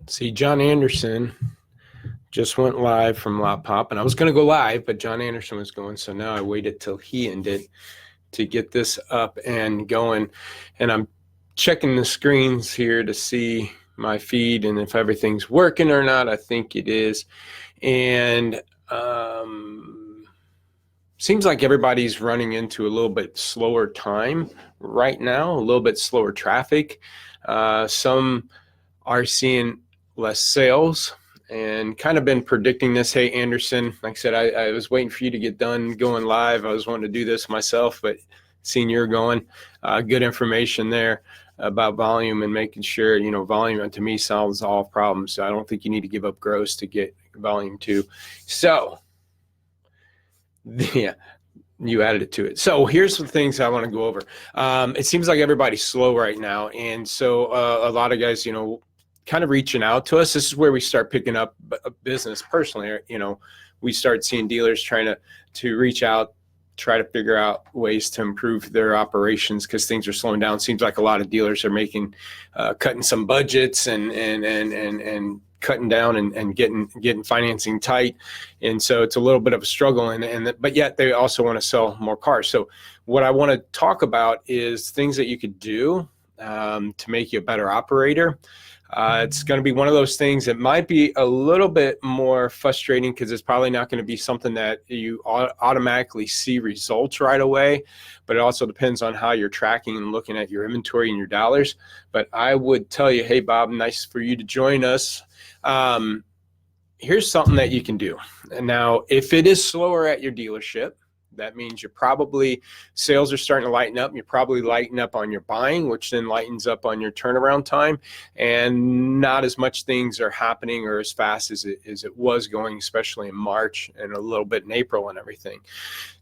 See, John Anderson just went live from Lotpop, and I was going to go live, but John Anderson was going, so now I waited till he ended to get this up and going. And I'm checking the screens here to see my feed and if everything's working or not. I think it is. And seems like everybody's running into a little bit slower time right now, a little bit slower traffic. Some are seeing less sales, and kind of been predicting this. Hey, Anderson, like I said, I was waiting for you to get done going live. I was wanting to do this myself, but seeing you're going, good information there about volume and making sure, volume to me solves all problems. So I don't think you need to give up gross to get volume too. So yeah, you added it to it. So here's some things I want to go over. It seems like everybody's slow right now. And so a lot of guys, kind of reaching out to us. This is where we start picking up a business personally. We start seeing dealers trying to reach out, try to figure out ways to improve their operations because things are slowing down. Seems like a lot of dealers are cutting some budgets and cutting down and getting financing tight. And so it's a little bit of a struggle, but yet they also want to sell more cars. So what I want to talk about is things that you could do to make you a better operator. It's going to be one of those things that might be a little bit more frustrating because it's probably not going to be something that you automatically see results right away, but it also depends on how you're tracking and looking at your inventory and your dollars. But I would tell you, hey, Bob, nice for you to join us. Here's something that you can do. And now, if it is slower at your dealership, that means sales are starting to lighten up. You're probably lighten up on your buying, which then lightens up on your turnaround time. And not as much things are happening or as fast as it was going, especially in March and a little bit in April and everything,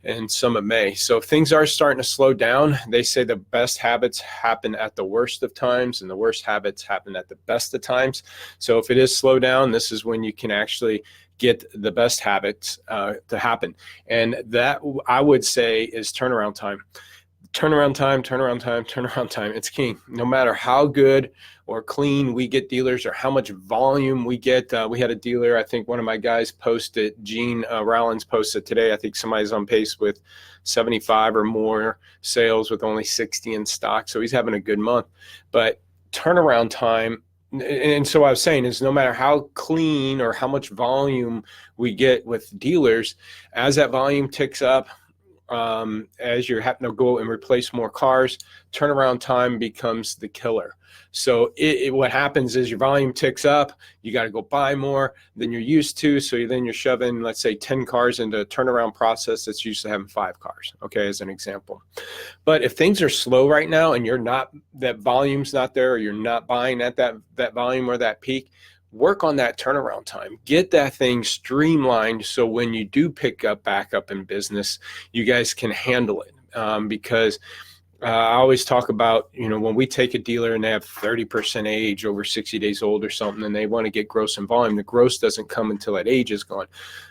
and some of May. So things are starting to slow down. They say the best habits happen at the worst of times, and the worst habits happen at the best of times. So if it is slow down, this is when you can actually get the best habits to happen. And that, I would say, is turnaround time. Turnaround time. It's key. No matter how good or clean we get dealers or how much volume we get. We had a dealer, I think one of my guys posted, Gene Rollins posted today, I think somebody's on pace with 75 or more sales with only 60 in stock. So he's having a good month. But turnaround time, and so what I was saying is no matter how clean or how much volume we get with dealers, as that volume ticks up, as you're having to go and replace more cars, turnaround time becomes the killer. So what happens is your volume ticks up, you got to go buy more than you're used to. So then you're shoving, let's say, 10 cars into a turnaround process that's used to having 5 cars, okay, as an example. But if things are slow right now and that volume's not there, or you're not buying at that volume or that peak, work on that turnaround time. Get that thing streamlined so when you do back up in business, you guys can handle it. Because I always talk about, when we take a dealer and they have 30% age, over 60 days old or something, and they want to get gross and volume, the gross doesn't come until that age is gone.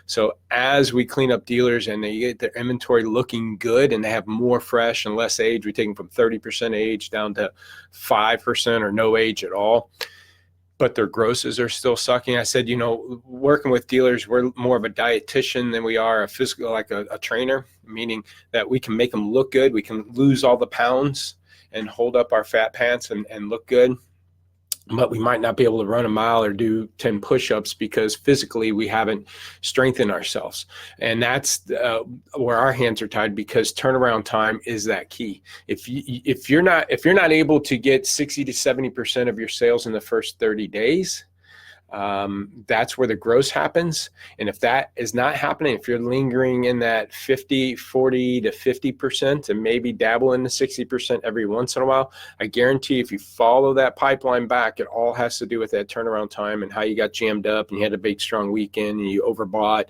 So as we clean up dealers and they get their inventory looking good and they have more fresh and less age, we take them from 30% age down to 5% or no age at all, but their grosses are still sucking. I said, working with dealers, we're more of a dietitian than we are a physical, like a trainer, meaning that we can make them look good. We can lose all the pounds and hold up our fat pants and look good. But we might not be able to run a mile or do 10 push-ups because physically we haven't strengthened ourselves. And that's where our hands are tied, because turnaround time is that key. If you're not able to get 60 to 70% of your sales in the first 30 days, that's where the gross happens. And if that is not happening, if you're lingering in that 40 to 50% and maybe dabble in the 60% every once in a while, I guarantee if you follow that pipeline back, it all has to do with that turnaround time and how you got jammed up and you had a big strong weekend and you overbought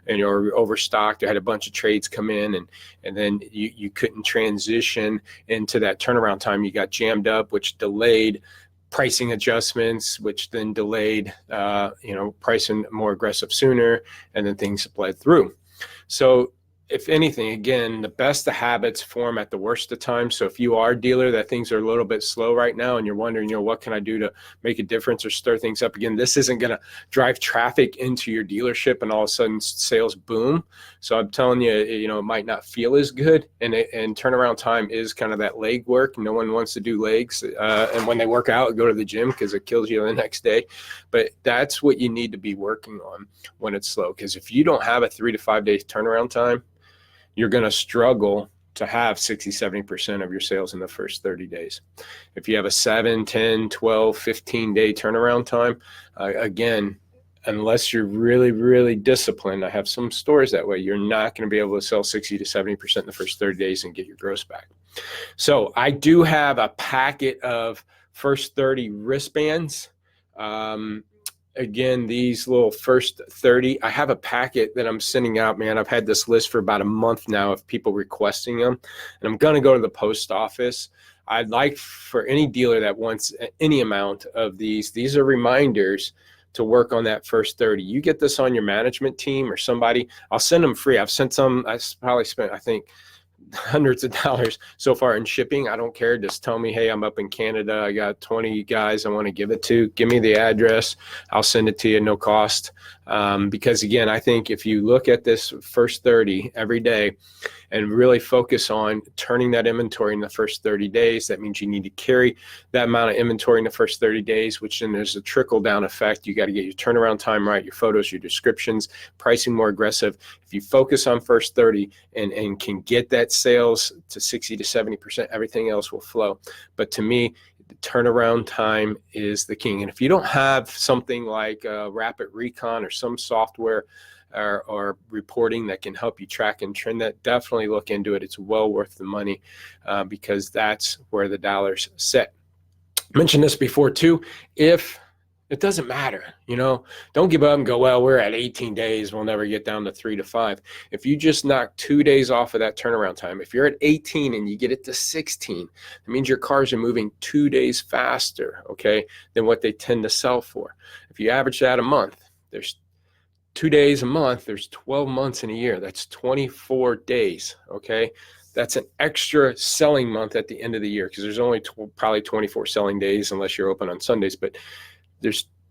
and you're overstocked. You had a bunch of trades come in and then you couldn't transition into that turnaround time. You got jammed up, which delayed pricing adjustments, which then delayed, pricing more aggressive sooner, and then things bled through. So if anything, again, the best of habits form at the worst of times. So if you are a dealer that things are a little bit slow right now and you're wondering, what can I do to make a difference or stir things up again, this isn't going to drive traffic into your dealership and all of a sudden sales boom. So I'm telling you, it might not feel as good. And turnaround time is kind of that leg work. No one wants to do legs. And when they work out, go to the gym because it kills you the next day. But that's what you need to be working on when it's slow. Because if you don't have a 3 to 5 day turnaround time, you're going to struggle to have 60, 70% of your sales in the first 30 days. If you have a 7, 10, 12, 15 day turnaround time, again, unless you're really, really disciplined, I have some stores that way, you're not going to be able to sell 60 to 70% in the first 30 days and get your gross back. So I do have a packet of first 30 wristbands. Again, these little first 30, I have a packet that I'm sending out, man. I've had this list for about a month now of people requesting them, and I'm going to go to the post office. I'd like for any dealer that wants any amount of these are reminders to work on that first 30. You get this on your management team or somebody, I'll send them free. I've sent some, I probably spent, I think, hundreds of dollars so far in shipping. I don't care. Just tell me, hey, I'm up in Canada. I got 20 guys I want to give it to. Give me the address. I'll send it to you, no cost. Because again, I think if you look at this first 30 every day and really focus on turning that inventory in the first 30 days, that means you need to carry that amount of inventory in the first 30 days, which then there's a trickle down effect. You got to get your turnaround time right, your photos, your descriptions, pricing more aggressive. If you focus on first 30 and can get that sales to 60 to 70%, everything else will flow. But to me, the turnaround time is the king. And if you don't have something like Rapid Recon or some software or reporting that can help you track and trend that, definitely look into it. It's well worth the money because that's where the dollars sit. I mentioned this before too. If it doesn't matter, don't give up and go, well, we're at 18 days. We'll never get down to 3 to 5. If you just knock 2 days off of that turnaround time, if you're at 18 and you get it to 16, that means your cars are moving 2 days faster, okay, than what they tend to sell for. If you average that a month, there's 2 days a month, there's 12 months in a year. That's 24 days, okay? That's an extra selling month at the end of the year because there's only probably 24 selling days unless you're open on Sundays, but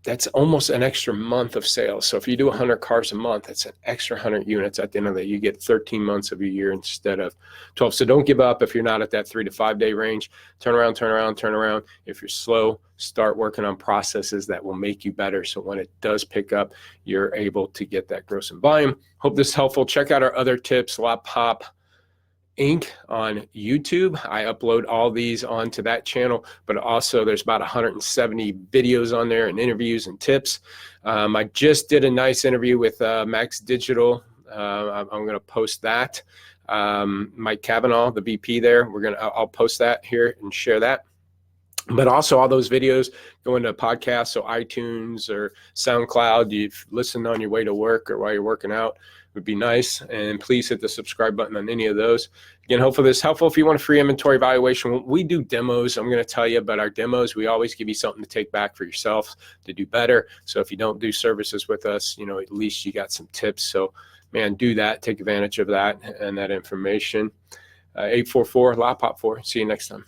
that's almost an extra month of sales. So if you do 100 cars a month, that's an extra 100 units at the end of the day. You get 13 months of a year instead of 12. So don't give up if you're not at that 3 to 5 day range. Turn around. If you're slow, start working on processes that will make you better. So when it does pick up, you're able to get that gross and volume. Hope this is helpful. Check out our other tips, Lotpop Inc. on YouTube. I upload all these onto that channel, but also there's about 170 videos on there and interviews and tips. I just did a nice interview with Max Digital. I'm going to post that. Mike Cavanaugh, the VP there, I'll post that here and share that. But also all those videos go into podcasts, so iTunes or SoundCloud. You've listened on your way to work or while you're working out, would be nice. And please hit the subscribe button on any of those. Again, hopefully this is helpful. If you want a free inventory evaluation, we do demos. I'm going to tell you about our demos. We always give you something to take back for yourself to do better. So if you don't do services with us, at least you got some tips. So man, do that. Take advantage of that and that information. 844 Lotpop 4. See you next time.